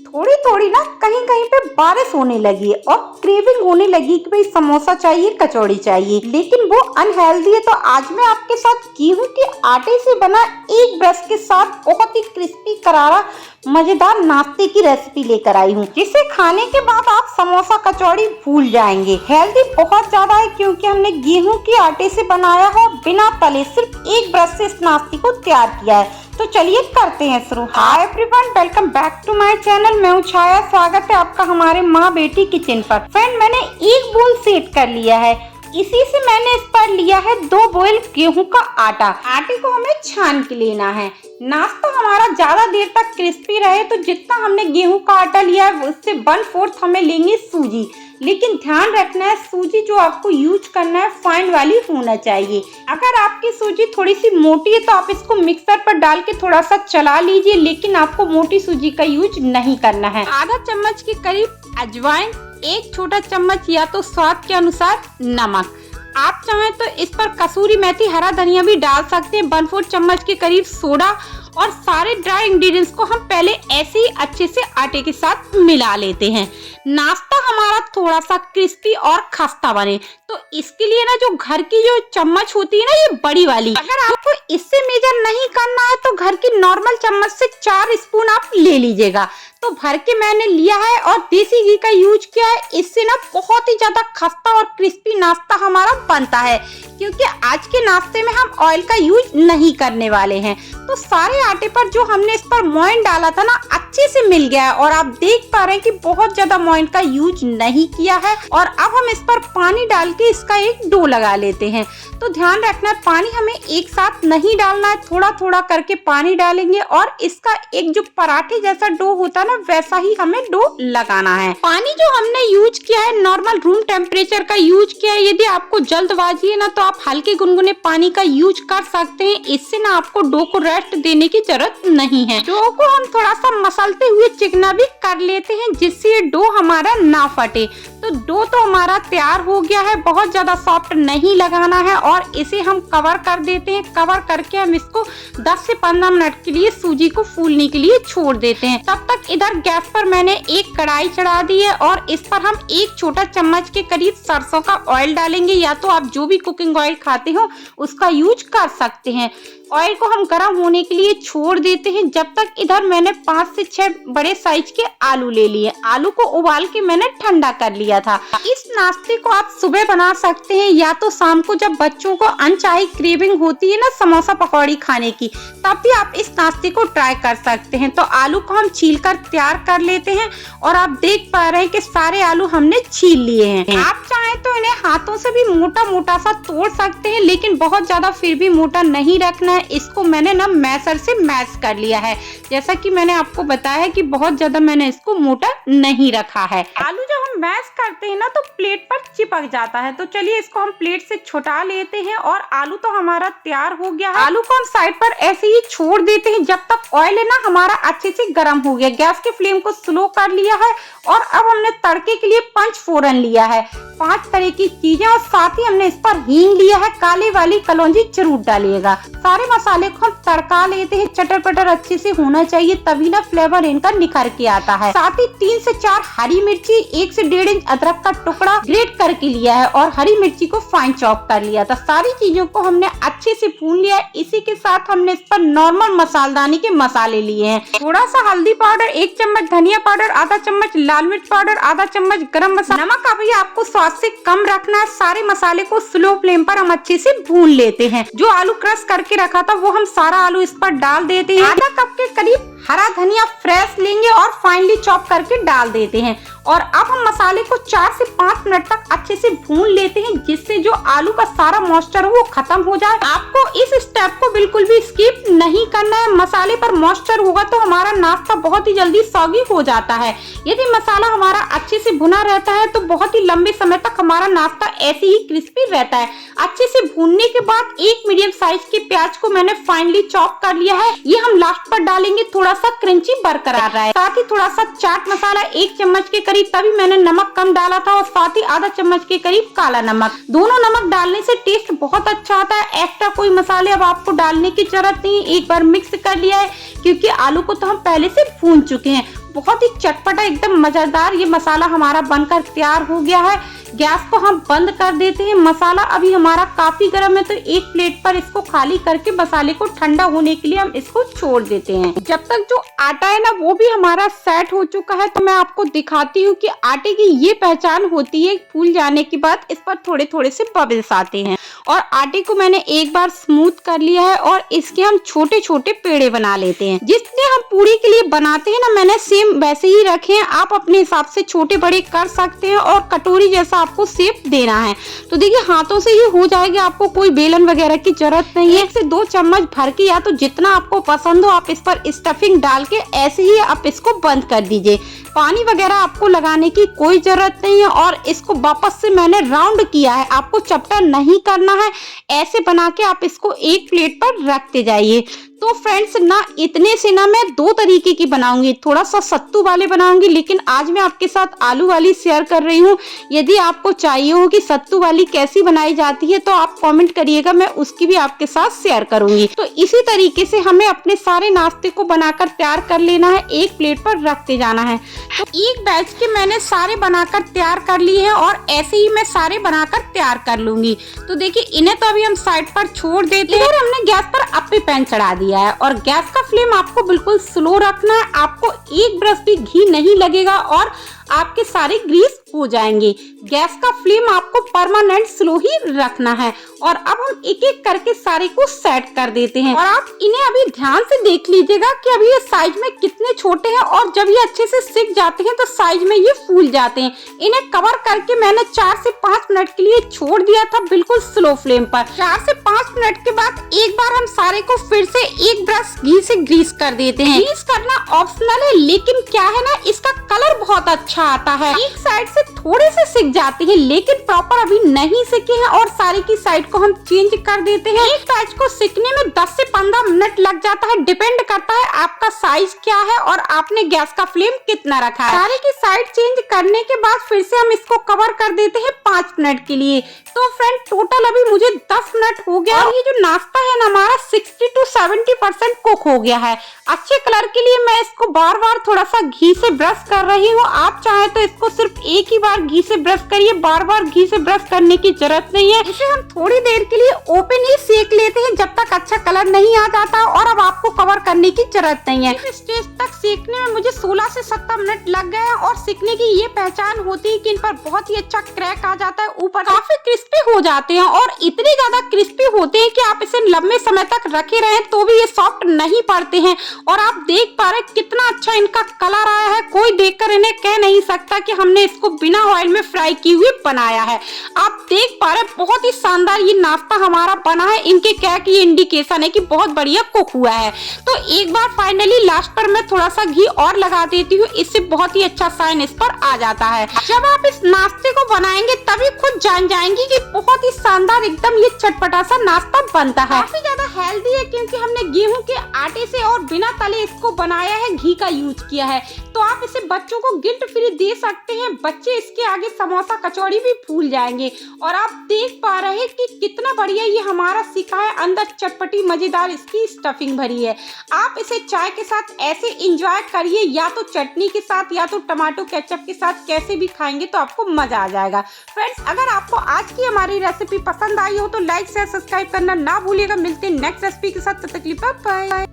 थोड़ी थोड़ी ना कहीं कहीं पे बारिश होने लगी है और क्रेविंग होने लगी कि भाई समोसा चाहिए, कचौड़ी चाहिए, लेकिन वो अनहेल्दी है। तो आज मैं आपके साथ गेहूं के आटे से बना एक ब्रश के साथ बहुत ही क्रिस्पी करारा मजेदार नाश्ते की रेसिपी लेकर आई हूँ, जिसे खाने के बाद आप समोसा कचौड़ी भूल जाएंगे। हेल्दी बहुत ज्यादा है क्योंकि हमने गेहूं के आटे से बनाया है, बिना तले सिर्फ एक ब्रश से इस नाश्ते को तैयार किया है। तो चलिए करते हैं शुरू। Hi everyone, welcome back to my channel. मैं हूं छाया, स्वागत है आपका हमारे माँ बेटी किचन पर। फ्रेंड, मैंने एक बोल सेट कर लिया है, इसी से मैंने इस पर लिया है 2 बॉयल गेहूं का आटा। आटे को हमें छान के लेना है। नाश्ता हमारा ज्यादा देर तक क्रिस्पी रहे तो जितना हमने गेहूं का आटा लिया है उससे 1/4 हमें लेंगे सूजी। लेकिन ध्यान रखना है, सूजी जो आपको यूज करना है फाइन वाली होना चाहिए। अगर आपकी सूजी थोड़ी सी मोटी है तो आप इसको मिक्सर पर डाल के थोड़ा सा चला लीजिए, लेकिन आपको मोटी सूजी का यूज नहीं करना है। आधा चम्मच के करीब अजवाइन, 1 छोटा चम्मच या तो स्वाद के अनुसार नमक। आप चाहें तो इस पर कसूरी मेथी, हरा धनिया भी डाल सकते हैं। 1/4 चम्मच के करीब सोडा और सारे ड्राई इंग्रेडिएंट्स को हम पहले ऐसे ही अच्छे से आटे के साथ मिला लेते हैं। नाश्ता हमारा थोड़ा सा क्रिस्पी और खस्ता बने तो इसके लिए ना जो घर की जो चम्मच होती है ना, ये बड़ी वाली, अगर आपको इससे मेजर नहीं करना है तो घर की नॉर्मल चम्मच से 4 स्पून आप ले लीजिएगा। तो भर के मैंने लिया है और देसी घी का यूज किया है। इससे ना बहुत ही ज्यादा खस्ता और क्रिस्पी नाश्ता हमारा बनता है, क्योंकि आज के नाश्ते में हम ऑयल का यूज नहीं करने वाले हैं। तो सारे आटे पर जो हमने इस पर मोइन डाला था ना, अच्छे से मिल गया है और आप देख पा रहे हैं कि बहुत ज्यादा मोइन का यूज नहीं किया है। और अब हम इस पर पानी डाल के इसका एक डो लगा लेते हैं। तो ध्यान रखना है, पानी हमें एक साथ नहीं डालना है, थोड़ा थोड़ा करके पानी डालेंगे और इसका एक जो पराठे जैसा डो होता है ना, वैसा ही हमें डो लगाना है। पानी जो हमने यूज किया है नॉर्मल रूम टेम्परेचर का यूज किया है। यदि आपको जल्दबाजी है ना तो आप हल्के गुनगुने पानी का यूज कर सकते हैं। इससे ना आपको डो को रेस्ट देने की जरूरत नहीं है। डो को हम थोड़ा सा मसलते हुए चिकना भी कर लेते हैं, जिससे ये डो हमारा ना फटे। तो डो तो हमारा तैयार हो गया है, बहुत ज्यादा सॉफ्ट नहीं लगाना है और इसे हम कवर कर देते हैं। कवर करके हम इसको 10 से 15 मिनट के लिए सूजी को फूलने के लिए छोड़ देते हैं। तब तक इधर गैस पर मैंने एक कढ़ाई चढ़ा दी है और इस पर हम 1 छोटा चम्मच के करीब सरसों का ऑयल डालेंगे, या तो आप जो भी कुकिंग ऑयल खाते हो उसका यूज कर सकते हैं। ऑयल को हम गर्म होने के लिए छोड़ देते हैं। जब तक इधर मैंने 5 से 6 बड़े साइज के आलू ले लिए। आलू को उबाल के मैंने ठंडा कर लिया था। इस नाश्ते को आप सुबह बना सकते हैं या तो शाम को, जब बच्चों को अनचाही क्रेविंग होती है ना समोसा पकौड़ी खाने की, तब भी आप इस नाश्ते को ट्राई कर सकते हैं। तो आलू को हम छील कर तैयार कर लेते हैं और आप देख पा रहे हैं कि सारे आलू हमने छील लिए हैं। आप चाहें तो इन्हें हाथों से भी मोटा मोटा सा तोड़ सकते हैं, लेकिन बहुत ज्यादा फिर भी मोटा नहीं रखना है। इसको मैंने ना मैशर से मैश कर लिया है, जैसा कि मैंने आपको बताया कि बहुत ज्यादा मैंने इसको मोटा नहीं रखा है। आलू जब हम मैश करते हैं ना तो प्लेट पर चिपक जाता है। तो चलिए इसको हम प्लेट से छुटा लेते हैं और आलू तो हमारा तैयार हो गया है। आलू को हम साइड पर ऐसे ही छोड़ देते हैं जब तक ऑयल है ना हमारा अच्छे से गर्म हो गया। गैस के फ्लेम को स्लो कर लिया है और अब हमने तड़के के लिए 5 फोरन लिया है, 5 तरह की चीजें, और साथ ही हमने इस पर हींग लिया है। काली वाली कलौंजी जरूर डालिएगा। सारे मसाले को हम तड़का लेते हैं। चटर पटर अच्छे से होना चाहिए, तभी ना फ्लेवर इनका निखर के आता है। साथ ही 3 से 4 हरी मिर्ची, 1 से 1.5 इंच अदरक का टुकड़ा ग्रेट करके लिया है और हरी मिर्ची को फाइन चॉप कर लिया था। सारी चीजों को हमने अच्छे से भून लिया है। इसी के साथ हमने इस पर नॉर्मल मसालदानी के मसाले लिए हैं। थोड़ा सा हल्दी पाउडर, 1 चम्मच धनिया पाउडर, आधा चम्मच लाल मिर्च पाउडर, आधा चम्मच गरम मसाला। नमक अभी आपको स्वाद से कम रखना है। सारे मसाले को स्लो फ्लेम पर हम अच्छे से भून लेते हैं। जो आलू क्रश करके रखा था वो हम सारा आलू इस पर डाल देते हैं। आधा कप के करीब हरा धनिया फ्रेश लेंगे और फाइनली चॉप करके डाल देते हैं। और अब हम मसाले को 4 से 5 मिनट तक अच्छे से भून लेते हैं, जिससे जो आलू का सारा मॉइस्चर हो वो खत्म हो जाए। आपको इस स्टेप को बिल्कुल भी स्किप नहीं करना है। मसाले पर मॉइस्चर होगा तो हमारा नाश्ता बहुत ही जल्दी सॉगी हो जाता है। यदि मसाला हमारा अच्छे से भुना रहता है तो बहुत ही लंबे समय तक हमारा नाश्ता ऐसे ही क्रिस्पी रहता है। अच्छे से भूनने के बाद 1 मीडियम साइज के प्याज को मैंने फाइनली चॉप कर लिया है। ये हम लास्ट पर डालेंगे, थोड़ा सा क्रंची बरकरार रहा है। साथ ही थोड़ा सा चाट मसाला 1 चम्मच के करीब, तभी मैंने नमक कम डाला था, और साथ ही आधा चम्मच के करीब काला नमक। दोनों नमक डालने से टेस्ट बहुत अच्छा आता है। एक्स्ट्रा कोई मसाले अब आपको डालने की जरूरत नहीं, एक बार मिक्स कर लिया है क्योंकि आलू को तो हम पहले से भून चुके हैं। बहुत ही चटपटा एकदम मजेदार ये मसाला हमारा बनकर तैयार हो गया है। गैस को हम बंद कर देते हैं। मसाला अभी हमारा काफी गर्म है, तो एक प्लेट पर इसको खाली करके मसाले को ठंडा होने के लिए हम इसको छोड़ देते हैं। जब तक जो आटा है ना वो भी हमारा सेट हो चुका है, तो मैं आपको दिखाती हूँ कि आटे की ये पहचान होती है फूल जाने के बाद इस पर थोड़े थोड़े से बबल्स आते हैं। और आटे को मैंने एक बार स्मूथ कर लिया है और इसके हम छोटे छोटे पेड़े बना लेते हैं। जिसने हम पूरी के लिए बनाते हैं ना, मैंने सेम वैसे ही रखे हैं। आप अपने हिसाब से छोटे बड़े कर सकते हैं और कटोरी जैसा आपको शेप देना है। तो देखिए हाथों से ही हो जाएगा, आपको कोई बेलन वगैरह की जरूरत नहीं है। 1 से 2 चम्मच भर के या तो जितना आपको पसंद हो आप इस पर स्टफिंग डाल के ऐसे ही आप इसको बंद कर दीजिए। पानी वगैरह आपको लगाने की कोई जरूरत नहीं है। और इसको वापस से मैंने राउंड किया है, आपको चपटा नहीं करना है। ऐसे बना के आप इसको एक प्लेट पर रखते जाइए। तो फ्रेंड्स ना इतने से ना मैं 2 तरीके की बनाऊंगी, थोड़ा सा सत्तू वाले बनाऊंगी, लेकिन आज मैं आपके साथ आलू वाली शेयर कर रही हूँ। यदि आपको चाहिए हो कि सत्तू वाली कैसी बनाई जाती है तो आप कमेंट करिएगा, मैं उसकी भी आपके साथ शेयर करूंगी। तो इसी तरीके से हमें अपने सारे नाश्ते को बनाकर तैयार कर लेना है, एक प्लेट पर रखते जाना है। तो एक बैच के मैंने सारे बनाकर तैयार कर लिए हैं और ऐसे ही मैं सारे बनाकर तैयार कर लूंगी। तो देखिए इन्हें तो अभी हम साइड पर छोड़ देते हैं। हमने गैस पर अप्पे पैन चढ़ा दिया है और गैस का फ्लेम आपको बिल्कुल स्लो रखना है। आपको एक ब्रश भी घी नहीं लगेगा और आपके सारे ग्रीस हो जाएंगे। गैस का फ्लेम आपको परमानेंट स्लो ही रखना है। और अब हम एक एक करके सारे को सेट कर देते हैं। और आप इन्हें अभी ध्यान से देख लीजिएगा कि अभी ये साइज में कितने छोटे हैं, और जब ये अच्छे से सिक जाते हैं तो साइज में ये फूल जाते हैं। इन्हें कवर करके मैंने 4 से 5 मिनट के लिए छोड़ दिया था बिल्कुल स्लो फ्लेम पर। 4 से 5 मिनट के बाद एक बार हम सारे को फिर से एक ब्रश घी से ग्रीस कर देते हैं। ग्रीस करना ऑप्शनल है, लेकिन क्या है ना इसका कलर बहुत अच्छा आता है। एक साइड से थोड़े से सिक जाते हैं लेकिन प्रॉपर अभी नहीं सिके हैं, और सारे की साइड को हम चेंज कर देते हैं। एक बैच को सिकने में 10 से 15 मिनट लग जाता है, डिपेंड करता है आपका साइज क्या है और आपने गैस का फ्लेम कितना रखा है। सारे की साइड चेंज करने के बाद फिर से हम इसको कवर कर देते हैं 5 मिनट के लिए। तो फ्रेंड टोटल अभी मुझे 10 मिनट हो गया और ये जो नाश्ता है ना हमारा 60 to 70% कुक हो गया है। अच्छे कलर के लिए मैं इसको बार बार थोड़ा सा घी से ब्रश कर रही हूँ। आप चाहे तो इसको सिर्फ एक ही बार घी से ब्रश करिए, बार बार घी से ब्रश करने की जरूरत नहीं है। इसे हम थोड़ी देर के लिए ओपन ही सेक लेते हैं जब तक अच्छा कलर नहीं आ जाता, और अब आपको कवर करने की जरूरत नहीं है। इस स्टेज तक सेकने में मुझे 16 से 17 मिनट लग गए हैं। और सेकने की ये पहचान होती है कि इन पर बहुत ही अच्छा क्रैक आ जाता है, ऊपर काफी क्रिस्पी हो जाते हैं और इतने ज्यादा क्रिस्पी होते हैं कि आप इसे लंबे समय तक रखे रहे तो भी ये सॉफ्ट नहीं पड़ते हैं। और आप देख पा रहे कितना अच्छा इनका कलर आया है। कोई देखकर इन्हें कह नहीं सकता कि हमने इसको बिना ऑयल में फ्राई किए हुए बनाया है। आप देख पा रहे बहुत ही शानदार ये नाश्ता हमारा बना है। इनके क्या की इंडिकेशन है कि बहुत बढ़िया कुक हुआ है। तो एक बार फाइनली लास्ट पर मैं थोड़ा सा घी और लगा देती हूँ, इससे बहुत ही अच्छा साइन इस पर आ जाता है। जब आप इस नाश्ते को बनाएंगे तभी खुद जान जाएंगे कि बहुत ही शानदार एकदम ये चटपटा सा नाश्ता बनता है। काफी ज्यादा हेल्दी है क्योंकि हमने गेहूं के आटे से और बिना तले इसको बनाया है, घी का यूज किया है। तो आप इसे बच्चों को गिफ्ट फ्री दे सकते हैं। बच्चे इसके आगे समोसा कचौड़ी भी भूल जाएंगे। और आप देख पा रहे हैं कि कितना बढ़िया ये हमारा सिका है, अंदर चटपटी मजेदार इसकी स्टफिंग भरी है। आप इसे चाय के साथ ऐसे एंजॉय करिए, या तो चटनी के साथ या तो टमाटो केचप के साथ, कैसे भी खाएंगे तो आपको मजा आ जाएगा। फ्रेंड्स अगर आपको आज की हमारी रेसिपी पसंद आई हो तो लाइक शेयर सब्सक्राइब करना ना भूलिएगा। मिलते हैं नेक्स्ट रेसिपी के साथ, तब तक के लिए बाय बाय।